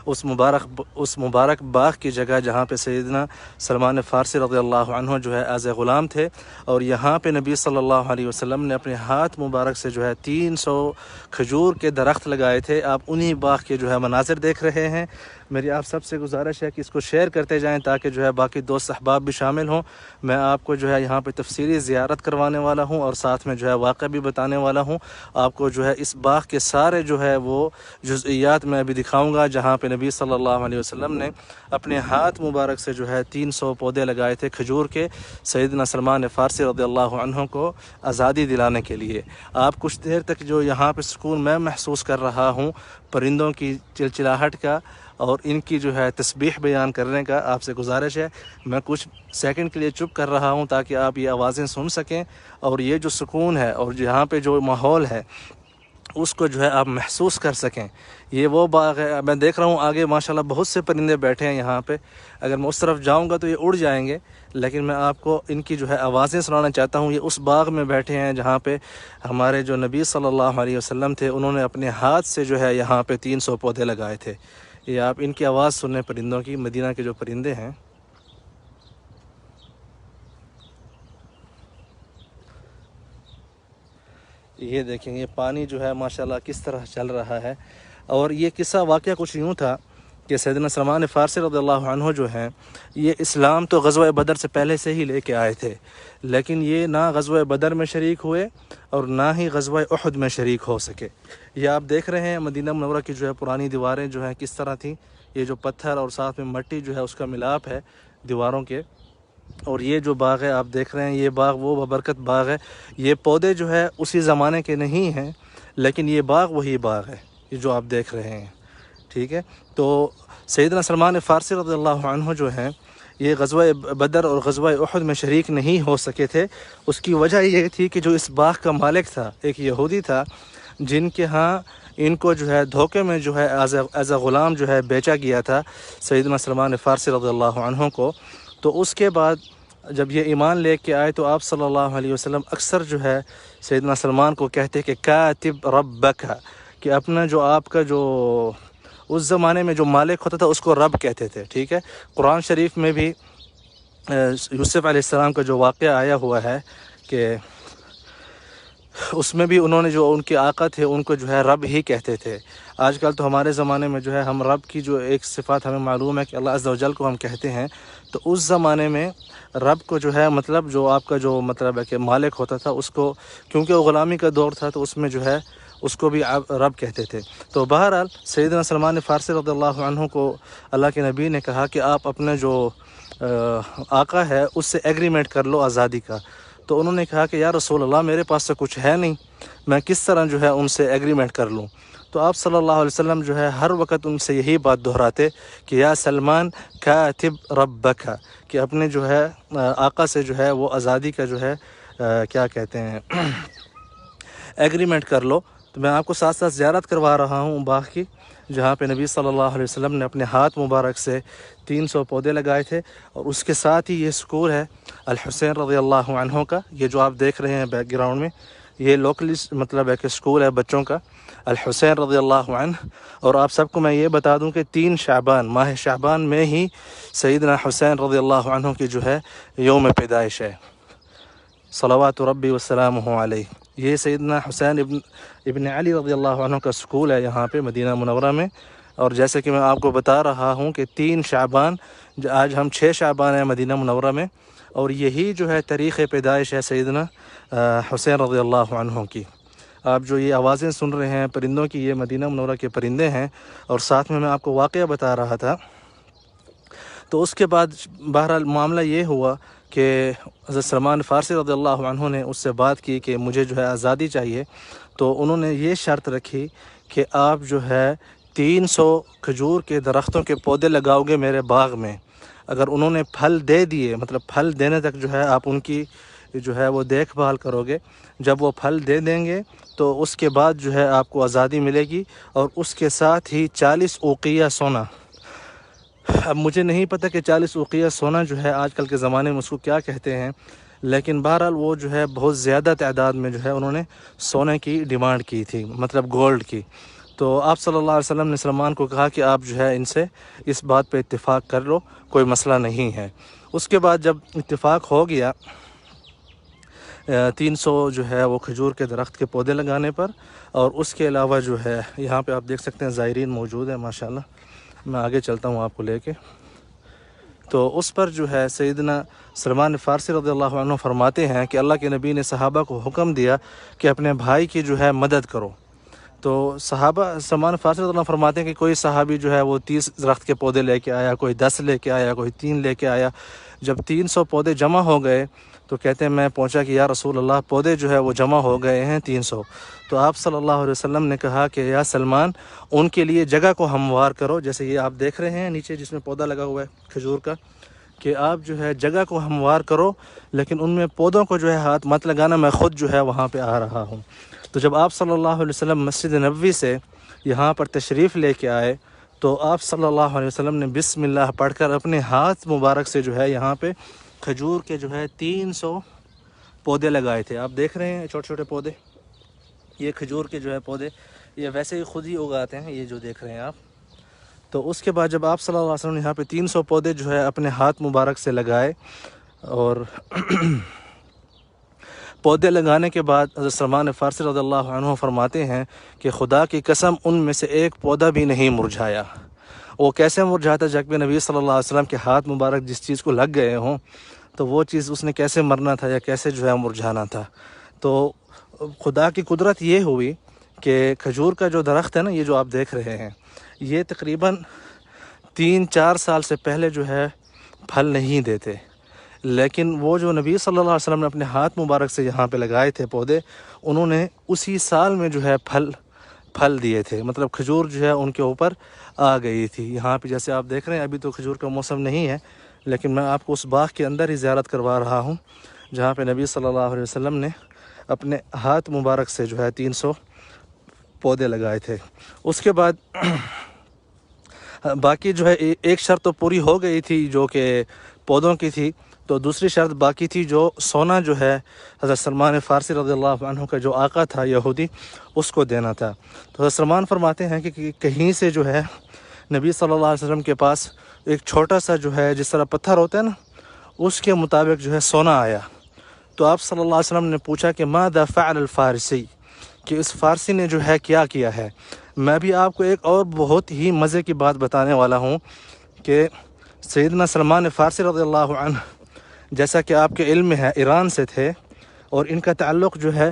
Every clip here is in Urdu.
اس مبارک باغ کی جگہ جہاں پہ سیدنا سلمان فارسی رضی اللہ عنہ جو ہے ایز اے غلام تھے، اور یہاں پہ نبی صلی اللہ علیہ وسلم نے اپنے ہاتھ مبارک سے جو ہے 300 کھجور کے درخت لگائے تھے۔ آپ انہی باغ کے جو ہے مناظر دیکھ رہے ہیں۔ میری آپ سب سے گزارش ہے کہ اس کو شیئر کرتے جائیں تاکہ جو ہے باقی دوست احباب بھی شامل ہوں۔ میں آپ کو جو ہے یہاں پہ تفصیلی زیارت کروانے والا ہوں اور ساتھ میں جو ہے واقعہ بھی بتانے والا ہوں۔ آپ کو جو ہے اس باغ کے سارے جو ہے وہ جزئیات میں ابھی دکھاؤں گا، جہاں پہ نبی صلی اللہ علیہ وسلم نے اپنے ہاتھ مبارک سے جو ہے 300 پودے لگائے تھے کھجور کے، سیدنا سلمان فارسی رضی اللہ عنہ کو آزادی دلانے کے لیے۔ آپ کچھ دیر تک جو یہاں پہ سکون میں محسوس کر رہا ہوں، پرندوں کی چلچلاہٹ کا اور ان کی جو ہے تسبیح بیان کرنے کا، آپ سے گزارش ہے میں کچھ سیکنڈ کے لیے چپ کر رہا ہوں تاکہ آپ یہ آوازیں سن سکیں، اور یہ جو سکون ہے اور یہاں پہ جو ماحول ہے اس کو جو ہے آپ محسوس کر سکیں۔ یہ وہ باغ ہے، میں دیکھ رہا ہوں آگے ماشاءاللہ بہت سے پرندے بیٹھے ہیں یہاں پہ۔ اگر میں اس طرف جاؤں گا تو یہ اڑ جائیں گے، لیکن میں آپ کو ان کی جو ہے آوازیں سنانا چاہتا ہوں۔ یہ اس باغ میں بیٹھے ہیں جہاں پہ ہمارے جو نبی صلی اللہ علیہ وسلم تھے، انہوں نے اپنے ہاتھ سے جو ہے یہاں پہ 300 پودے لگائے تھے۔ یہ آپ ان کی آواز سنیں، پرندوں کی، مدینہ کے جو پرندے ہیں۔ یہ دیکھیں، یہ پانی جو ہے ماشاءاللہ کس طرح چل رہا ہے۔ اور یہ قصہ واقعہ کچھ یوں تھا کہ سیدنا سلمان فارسی رضی اللہ عنہ جو ہیں، یہ اسلام تو غزوہ بدر سے پہلے سے ہی لے کے آئے تھے، لیکن یہ نہ غزوہ بدر میں شریک ہوئے اور نہ ہی غزوہ احد میں شریک ہو سکے۔ یہ آپ دیکھ رہے ہیں مدینہ منورہ کی جو ہے پرانی دیواریں جو ہیں کس طرح تھیں۔ یہ جو پتھر اور ساتھ میں مٹی جو ہے اس کا ملاپ ہے دیواروں کے۔ اور یہ جو باغ ہے آپ دیکھ رہے ہیں، یہ باغ وہ بابرکت باغ ہے۔ یہ پودے جو ہے اسی زمانے کے نہیں ہیں، لیکن یہ باغ وہی باغ ہے، یہ جو آپ دیکھ رہے ہیں، ٹھیک ہے۔ تو سیدنا سلمان فارسی رضی اللہ عنہ جو ہیں، یہ غزوہ بدر اور غزوہ احد میں شریک نہیں ہو سکے تھے۔ اس کی وجہ یہ تھی کہ جو اس باغ کا مالک تھا، ایک یہودی تھا، جن کے ہاں ان کو جو ہے دھوکے میں جو ہے ایز اے غلام جو ہے بیچا گیا تھا سیدنا سلمان فارسی رضی اللہ عنہ کو۔ تو اس کے بعد جب یہ ایمان لے کے آئے تو آپ صلی اللہ علیہ وسلم اکثر جو ہے سیدنا سلمان کو کہتے کہ کاتب ربک، کہ اپنا جو آپ کا جو اس زمانے میں جو مالک ہوتا تھا اس کو رب کہتے تھے، ٹھیک ہے۔ قرآن شریف میں بھی یوسف علیہ السلام کا جو واقعہ آیا ہوا ہے کہ اس میں بھی انہوں نے جو ان کے آقا تھے ان کو جو ہے رب ہی کہتے تھے۔ آج کل تو ہمارے زمانے میں جو ہے ہم رب کی جو ایک صفات ہمیں معلوم ہے کہ اللہ عز و جل کو ہم کہتے ہیں، تو اس زمانے میں رب کو جو ہے مطلب جو آپ کا جو مطلب ہے کہ مالک ہوتا تھا اس کو، کیونکہ وہ غلامی کا دور تھا تو اس میں جو ہے اس کو بھی رب کہتے تھے۔ تو بہرحال سیدنا سلمان فارسی رضی اللہ عنہ کو اللہ کے نبی نے کہا کہ آپ اپنے جو آقا ہے اس سے ایگریمنٹ کر لو آزادی کا۔ تو انہوں نے کہا کہ یا رسول اللہ میرے پاس تو کچھ ہے نہیں، میں کس طرح جو ہے ان سے ایگریمنٹ کر لوں؟ تو آپ صلی اللہ علیہ وسلم جو ہے ہر وقت ان سے یہی بات دہراتے کہ یا سلمان کاتب ربک، کہ اپنے جو ہے آقا سے جو ہے وہ آزادی کا جو ہے کیا کہتے ہیں ایگریمنٹ کر لو۔ تو میں آپ کو ساتھ ساتھ زیارت کروا رہا ہوں باغ کی، جہاں پہ نبی صلی اللہ علیہ وسلم نے اپنے ہاتھ مبارک سے 300 پودے لگائے تھے، اور اس کے ساتھ ہی یہ سکول ہے الحسین رضی اللہ عنہ کا۔ یہ جو آپ دیکھ رہے ہیں بیک گراؤنڈ میں، یہ لوکلی مطلب ہے کہ سکول ہے بچوں کا، الحسین رضی اللہ عنہ۔ اور آپ سب کو میں یہ بتا دوں کہ 3 شعبان، ماہ شعبان میں ہی سیدنا حسین رضی اللہ عنہ کی جو ہے یوم پیدائش ہے، صلوات ربی وسلامہ علیہ۔ یہ سیدنا حسین ابن علی رضی اللہ عنہ کا سکول ہے یہاں پہ مدینہ منورہ میں۔ اور جیسے کہ میں آپ کو بتا رہا ہوں کہ 3 شعبان، آج ہم 6 شعبان ہیں مدینہ منورہ میں، اور یہی جو ہے تاریخ پیدائش ہے سیدنا حسین رضی اللہ عنہ کی۔ آپ جو یہ آوازیں سن رہے ہیں پرندوں کی، یہ مدینہ منورہ کے پرندے ہیں، اور ساتھ میں آپ کو واقعہ بتا رہا تھا۔ تو اس کے بعد بہرحال معاملہ یہ ہوا کہ حضرت سلمان فارسی رضی اللہ عنہ نے اس سے بات کی کہ مجھے جو ہے آزادی چاہیے۔ تو انہوں نے یہ شرط رکھی کہ آپ جو ہے 300 کھجور کے درختوں کے پودے لگاؤ گے میرے باغ میں، اگر انہوں نے پھل دے دیے، مطلب پھل دینے تک جو ہے آپ ان کی جو ہے وہ دیکھ بھال کرو گے، جب وہ پھل دے دیں گے تو اس کے بعد جو ہے آپ کو آزادی ملے گی، اور اس کے ساتھ ہی 40 اوقیہ سونا۔ اب مجھے نہیں پتہ کہ 40 اوقیہ سونا جو ہے آج کل کے زمانے میں اس کو کیا کہتے ہیں، لیکن بہرحال وہ جو ہے بہت زیادہ تعداد میں جو ہے انہوں نے سونے کی ڈیمانڈ کی تھی، مطلب گولڈ کی۔ تو آپ صلی اللہ علیہ وسلم نے سلمان کو کہا کہ آپ جو ہے ان سے اس بات پہ اتفاق کر لو، کوئی مسئلہ نہیں ہے۔ اس کے بعد جب اتفاق ہو گیا 300 جو ہے وہ کھجور کے درخت کے پودے لگانے پر، اور اس کے علاوہ جو ہے یہاں پہ آپ دیکھ سکتے ہیں زائرین موجود ہیں ماشاءاللہ، میں آگے چلتا ہوں آپ کو لے کے۔ تو اس پر جو ہے سیدنا سلمان فارسی رضی اللہ عنہ فرماتے ہیں کہ اللہ کے نبی نے صحابہ کو حکم دیا کہ اپنے بھائی کی جو ہے مدد کرو۔ تو صحابہ سلمان فارسی رضی اللہ عنہ فرماتے ہیں کہ کوئی صحابی جو ہے وہ 30 درخت کے پودے لے کے آیا، کوئی 10 لے کے آیا، کوئی 3 لے کے آیا۔ جب 300 پودے جمع ہو گئے تو کہتے ہیں میں پہنچا کہ یا رسول اللہ پودے جو ہے وہ جمع ہو گئے ہیں 300۔ تو آپ صلی اللہ علیہ وسلم نے کہا کہ یا سلمان ان کے لیے جگہ کو ہموار کرو، جیسے یہ آپ دیکھ رہے ہیں نیچے جس میں پودا لگا ہوا ہے کھجور کا، کہ آپ جو ہے جگہ کو ہموار کرو، لیکن ان میں پودوں کو جو ہے ہاتھ مت لگانا، میں خود جو ہے وہاں پہ آ رہا ہوں۔ تو جب آپ صلی اللہ علیہ وسلم مسجد نبوی سے یہاں پر تشریف لے کے آئے تو آپ صلی اللہ علیہ وسلم نے بسم اللہ پڑھ کر اپنے ہاتھ مبارک سے جو ہے یہاں پہ کھجور کے جو ہے 300 پودے لگائے تھے۔ آپ دیکھ رہے ہیں چھوٹے چھوٹے پودے، یہ کھجور کے جو ہے پودے یہ ویسے ہی خود ہی اگاتے ہیں، یہ جو دیکھ رہے ہیں آپ۔ تو اس کے بعد جب آپ صلی اللہ علیہ وسلم نے یہاں پہ 300 پودے جو ہے اپنے ہاتھ مبارک سے لگائے، اور پودے لگانے کے بعد حضرت سلمان فارسی رضی اللہ عنہ فرماتے ہیں کہ خدا کی قسم ان میں سے ایک پودا بھی نہیں مرجھایا۔ وہ کیسے مرجھاتا؟ جب کہ نبی صلی اللہ علیہ وسلم کے ہاتھ مبارک جس چیز کو لگ گئے ہوں تو وہ چیز اس نے کیسے مرنا تھا یا کیسے جو ہے مرجھانا تھا۔ تو خدا کی قدرت یہ ہوئی کہ کھجور کا جو درخت ہے نا، یہ جو آپ دیکھ رہے ہیں، یہ تقریباً 3-4 سال سے پہلے جو ہے پھل نہیں دیتے، لیکن وہ جو نبی صلی اللہ علیہ وسلم نے اپنے ہاتھ مبارک سے یہاں پہ لگائے تھے پودے، انہوں نے اسی سال میں جو ہے پھل دیے تھے، مطلب کھجور جو ہے ان کے اوپر آ گئی تھی۔ یہاں پہ جیسے آپ دیکھ رہے ہیں ابھی تو کھجور کا موسم نہیں ہے، لیکن میں آپ کو اس باغ کے اندر ہی زیارت کروا رہا ہوں جہاں پہ نبی صلی اللہ علیہ وسلم نے اپنے ہاتھ مبارک سے جو ہے 300 پودے لگائے تھے۔ اس کے بعد باقی جو ہے ایک شرط تو پوری ہو گئی تھی جو کہ پودوں کی تھی، تو دوسری شرط باقی تھی جو سونا جو ہے حضرت سلمان فارسی رضی اللہ عنہ کا جو آقا تھا یہودی، اس کو دینا تھا۔ تو حضرت سلمان فرماتے ہیں کہ کہیں سے جو ہے نبی صلی اللہ علیہ وسلم کے پاس ایک چھوٹا سا جو ہے جس طرح پتھر ہوتا ہے نا، اس کے مطابق جو ہے سونا آیا۔ تو آپ صلی اللہ علیہ وسلم نے پوچھا کہ ماذا فعل الفارسی، کہ اس فارسی نے جو ہے کیا ہے۔ میں بھی آپ کو ایک اور بہت ہی مزے کی بات بتانے والا ہوں کہ سیدنا سلمان فارسی رضی اللہ عنہ، جیسا کہ آپ کے علم میں ہے، ایران سے تھے، اور ان کا تعلق جو ہے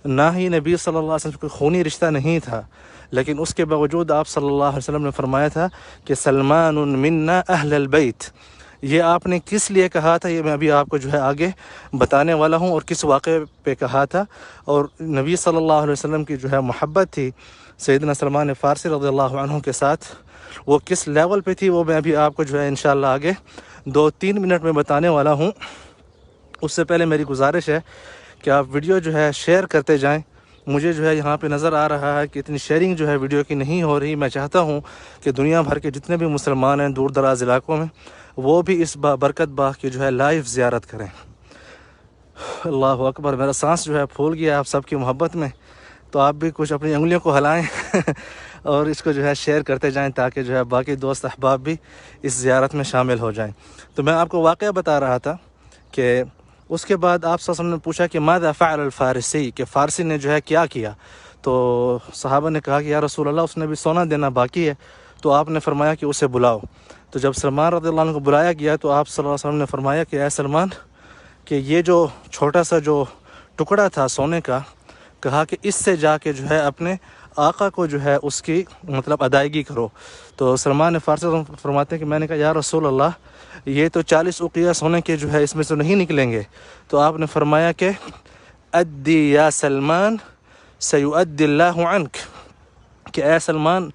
نہ ہی نبی صلی اللہ علیہ وسلم کا خونی رشتہ نہیں تھا، لیکن اس کے باوجود آپ صلی اللہ علیہ وسلم نے فرمایا تھا کہ سلمان منا اہل البیت۔ یہ آپ نے کس لیے کہا تھا، یہ میں ابھی آپ کو جو ہے آگے بتانے والا ہوں، اور کس واقعے پہ کہا تھا، اور نبی صلی اللہ علیہ وسلم کی جو ہے محبت تھی سیدنا سلمان فارسی رضی اللہ عنہ کے ساتھ، وہ کس لیول پہ تھی، وہ میں ابھی آپ کو جو ہے انشاءاللہ آگے 2-3 منٹ میں بتانے والا ہوں۔ اس سے پہلے میری گزارش ہے کہ آپ ویڈیو جو ہے شیئر کرتے جائیں۔ مجھے جو ہے یہاں پہ نظر آ رہا ہے کہ اتنی شیئرنگ جو ہے ویڈیو کی نہیں ہو رہی۔ میں چاہتا ہوں کہ دنیا بھر کے جتنے بھی مسلمان ہیں دور دراز علاقوں میں، وہ بھی اس برکت باغ کی جو ہے لائیو زیارت کریں۔ اللہ اکبر، میرا سانس جو ہے پھول گیا آپ سب کی محبت میں، تو آپ بھی کچھ اپنی انگلیوں کو ہلائیں اور اس کو جو ہے شیئر کرتے جائیں تاکہ جو ہے باقی دوست احباب بھی اس زیارت میں شامل ہو جائیں۔ تو میں آپ کو واقعہ بتا رہا تھا کہ اس کے بعد آپ صلی اللہ علیہ وسلم نے پوچھا کہ ماذا فعل الفارسی، کہ فارسی نے جو ہے کیا۔ تو صحابہ نے کہا کہ یا رسول اللہ اس نے بھی سونا دینا باقی ہے۔ تو آپ نے فرمایا کہ اسے بلاؤ۔ تو جب سلمان رضی اللہ عنہ کو بلایا گیا تو آپ صلی اللہ علیہ وسلم نے فرمایا کہ اے سلمان، کہ یہ جو چھوٹا سا جو ٹکڑا تھا سونے کا، کہا کہ اس سے جا کے جو ہے اپنے آقا کو جو ہے اس کی مطلب ادائیگی کرو۔ تو سلمان فارسی فرماتے ہیں کہ میں نے کہا یا رسول اللہ یہ تو 40 اقیہ سونے کے جو ہے اس میں سے نہیں نکلیں گے۔ تو آپ نے فرمایا کہ ادی یا سلمان سیؤدی اللہ عنک، کہ اے سلمان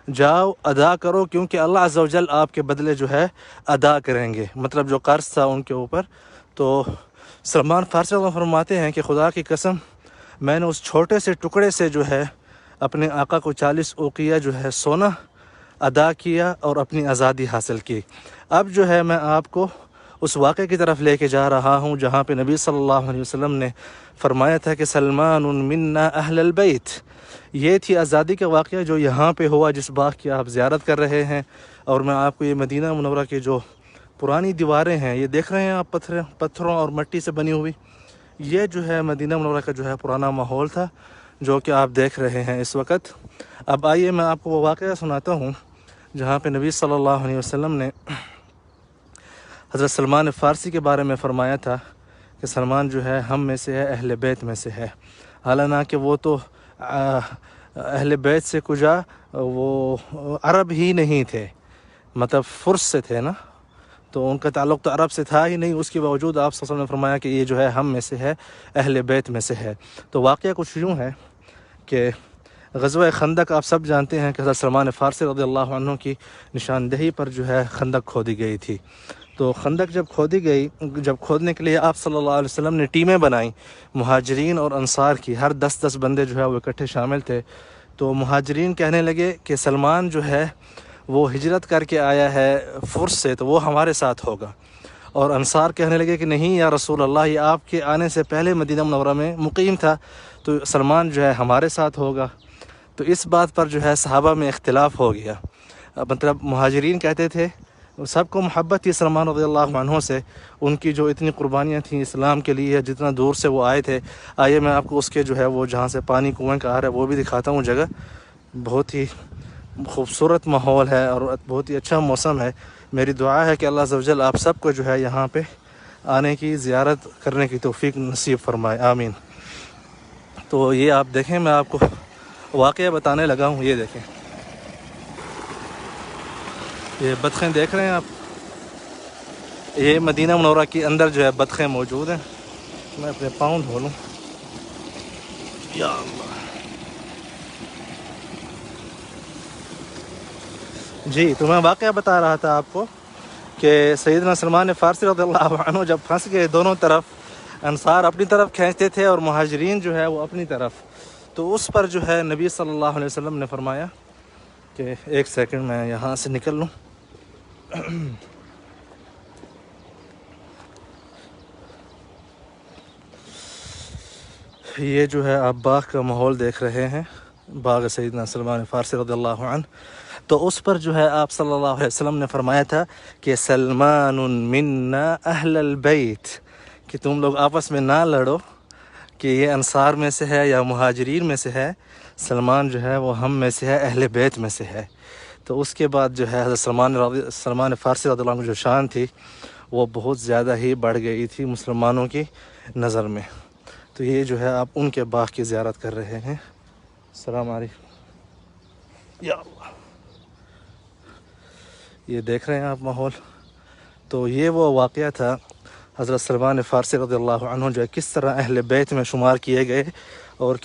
جاؤ ادا کرو، کیونکہ اللہ عز و جل آپ کے بدلے جو ہے ادا کریں گے، مطلب جو قرض تھا ان کے اوپر۔ تو سلمان فارسی فرماتے ہیں کہ خدا کی قسم میں نے اس چھوٹے سے ٹکڑے سے جو ہے اپنے آقا کو 40 اوقیہ جو ہے سونا ادا کیا اور اپنی آزادی حاصل کی۔ اب جو ہے میں آپ کو اس واقعے کی طرف لے کے جا رہا ہوں جہاں پہ نبی صلی اللہ علیہ وسلم نے فرمایا تھا کہ سلمان منا اہل البیت. یہ تھی آزادی کا واقعہ جو یہاں پہ ہوا، جس باغ کی آپ زیارت کر رہے ہیں. اور میں آپ کو یہ مدینہ منورہ کی جو پرانی دیواریں ہیں یہ دیکھ رہے ہیں آپ، پتھروں اور مٹی سے بنی ہوئی. یہ جو ہے مدینہ منورہ کا جو ہے پرانا ماحول تھا جو کہ آپ دیکھ رہے ہیں اس وقت. اب آئیے میں آپ کو وہ واقعہ سناتا ہوں جہاں پہ نبی صلی اللہ علیہ وسلم نے حضرت سلمان فارسی کے بارے میں فرمایا تھا کہ سلمان جو ہے ہم میں سے ہے، اہل بیت میں سے ہے. حالانکہ وہ تو اہل بیت سے کجا، وہ عرب ہی نہیں تھے، مطلب فرس سے تھے نا، تو ان کا تعلق تو عرب سے تھا ہی نہیں. اس کے باوجود آپ صلی اللہ علیہ وسلم نے فرمایا کہ یہ جو ہے ہم میں سے ہے، اہل بیت میں سے ہے. تو واقعہ کچھ یوں ہے کہ غزوہ خندق آپ سب جانتے ہیں کہ حضرت سلمان فارسی رضی اللہ عنہ کی نشاندہی پر جو ہے خندق کھودی گئی تھی. تو خندق جب کھودی گئی، جب کھودنے کے لیے آپ صلی اللہ علیہ وسلم نے ٹیمیں بنائیں مہاجرین اور انصار کی، ہر 10 بندے جو ہے وہ اکٹھے شامل تھے. تو مہاجرین کہنے لگے کہ سلمان جو ہے وہ ہجرت کر کے آیا ہے فرس سے، تو وہ ہمارے ساتھ ہوگا. اور انصار کہنے لگے کہ نہیں یا رسول اللہ، یہ آپ کے آنے سے پہلے مدینہ منورہ میں مقیم تھا، تو سلمان جو ہے ہمارے ساتھ ہوگا. تو اس بات پر جو ہے صحابہ میں اختلاف ہو گیا. مطلب مہاجرین کہتے تھے، سب کو محبت تھی سلمان رضی اللہ عنہ سے، ان کی جو اتنی قربانیاں تھیں اسلام کے لیے، جتنا دور سے وہ آئے تھے. آئیے میں آپ کو اس کے جو ہے وہ جہاں سے پانی کنویں کا آ رہا ہے وہ بھی دکھاتا ہوں جگہ. بہت ہی خوبصورت ماحول ہے اور بہت ہی اچھا موسم ہے. میری دعا ہے کہ اللہ عز و جل آپ سب کو جو ہے یہاں پہ آنے کی، زیارت کرنے کی توفیق نصیب فرمائے، آمین. تو یہ آپ دیکھیں، میں آپ کو واقعہ بتانے لگا ہوں. یہ دیکھیں، یہ بطخیں دیکھ رہے ہیں آپ، یہ مدینہ منورہ کے اندر جو ہے بطخیں موجود ہیں. میں اپنے پاؤں دھو لوں. یا اللہ. جی، تو میں واقعہ بتا رہا تھا آپ کو کہ سیدنا سلمان فارسی رضی اللہ عنہ جب پھنس گئے، دونوں طرف انصار اپنی طرف کھینچتے تھے اور مہاجرین جو ہے وہ اپنی طرف. تو اس پر جو ہے نبی صلی اللہ علیہ وسلم نے فرمایا کہ ایک سیکنڈ میں یہاں سے نکل لوں. یہ جو ہے آپ باغ کا ماحول دیکھ رہے ہیں، باغ سیدنا سلمان فارسی رضی اللہ عنہ. تو اس پر جو ہے آپ صلی اللہ علیہ وسلم نے فرمایا تھا کہ سلمان منا اہل البیت، کہ تم لوگ آپس میں نہ لڑو کہ یہ انصار میں سے ہے یا مہاجرین میں سے ہے. سلمان جو ہے وہ ہم میں سے ہے، اہل بیت میں سے ہے. تو اس کے بعد جو ہے حضرت سلمان فارسی رضی اللہ عنہ جو شان تھی وہ بہت زیادہ ہی بڑھ گئی تھی مسلمانوں کی نظر میں. تو یہ جو ہے آپ ان کے باغ کی زیارت کر رہے ہیں. السلام علیکم. یا اللہ، یہ دیکھ رہے ہیں آپ ماحول. تو یہ وہ واقعہ تھا حضرت سلمان فارسی رضی اللہ عنہ جو ہے کس طرح اہل بیت میں شمار کیے گئے اور